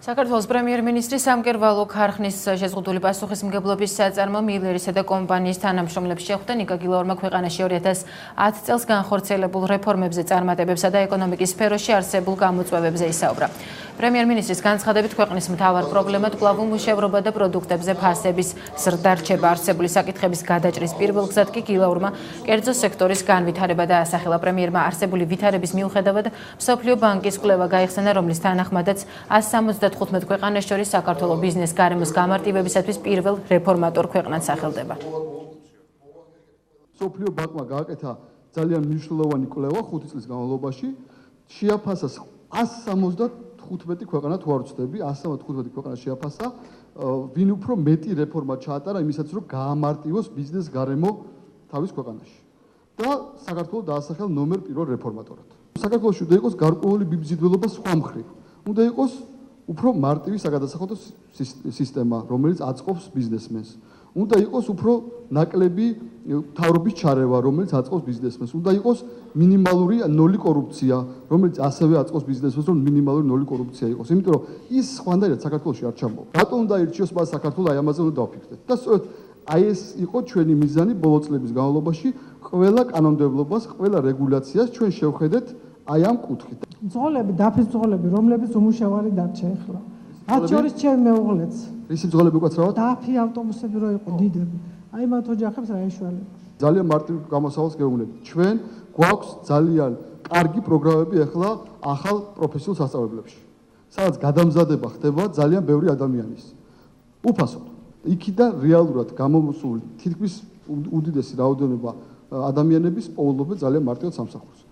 საქართველოს პრემიერ-მინისტრი სამკერვალო ქარხნის შეზღუდული პასუხისმგებლობის საწარმო მილერისა და კომპანიის თანამშრომლებს შეხვდა. ნიკა გილაურმა ქვეყანაში 2010 წელს განხორციელებულ რეფორმებზე, წარმატებებსა და ეკონომიკის სფეროში არსებულ გამოწვევებზე ისაუბრა. პრემიერ-მინისტრის განცხადებით ქვეყნის მთავარ პრობლემად კვლავ უმუშევრობა და პროდუქტებზე ფასების ზრდა რჩება. არსებული საკითხების გადაჭრის პირველ გზად კი გილაურმა კერძო სექტორის განვითარება დაასახელა. პრემიერმა არსებული ვითარების მიუხედავად მსოფლიო ბანკის კვლევა გაიხსენა, რომლის თანახმადაც 175 ქვეყანას შორის საქართველოს ბიზნეს გარემოს გამარტივებისათვის პირველ რეფორმატორ ქვეყნად სახელდება. მსოფლიო ბანკმა გააკეთა ძალიან მნიშვნელოვანი კვლევა 5 წლის განმავლობაში. შეაფასა 175 ქვეყანა, თუ არ ვცდები, 175 ქვეყანა შეაფასა, ვინ უფრო მეტი რეფორმა ჩაატარა იმისაც, რომ გაამარტივოს ბიზნეს გარემო თავის ქვეყანაში. და საქართველოს დაასახელა ნომერ პირველ რეფორმატორად. საქართველოში უნდა იყოს გარკვეული მიმზიდველობა სხვა მხრივ. უნდა იყოს უფრო მარტივი საგადასახადო სისტემა, რომელიც აწყობს ბიზნესმენს. უნდა იყოს უფრო ნაკლები მთავრობის ჩარევა, რომელიც აწყობს ბიზნესმენს. უნდა იყოს მინიმალური ნოლი კორუფცია, რომელიც ასევე აწყობს ბიზნესმენს, რომ მინიმალური ნოლი კორუფცია იყოს. იმიტომ რომ ის სხვანაირად საქართველოში არ ჩამოვა. რატომ უნდა ირჩიოს მას საქართველოს, აი ამაზე უნდა დავფიქრდეთ. და სწორედ აი ეს იყო ჩვენი მიზანი ბოლო წლების განმავლობაში, ყველა კანონმდებლობას, ყველა რეგულაციას ჩვენ შევხედეთ აი ამ კუთხით. მძღოლები, დაფის მძღოლები, რომლებიც უმუშევარი დარჩა ახლა. მათ შორის ჩემ მეუღლეც. რისი მძღოლები უკაცრავად? დაფი ავტობუსები რო იყო დიდები. აი მათ ოჯახებს რა ეშვალება. ძალიან მარტივ გამოსავალს გეუბნებით. ჩვენ გვაქვს ძალიან კარგი პროგრამები ახლა ახალ პროფესიულ სასწავლებლებში. სადაც გადამზადება ხდება ძალიან ბევრი ადამიანის. უფასოდ. იქიდან რეალურად გამომსული თითქმის უდიდესი რაოდენობა ადამიანების პოულობენ ძალიან მარტივად სამსახურს.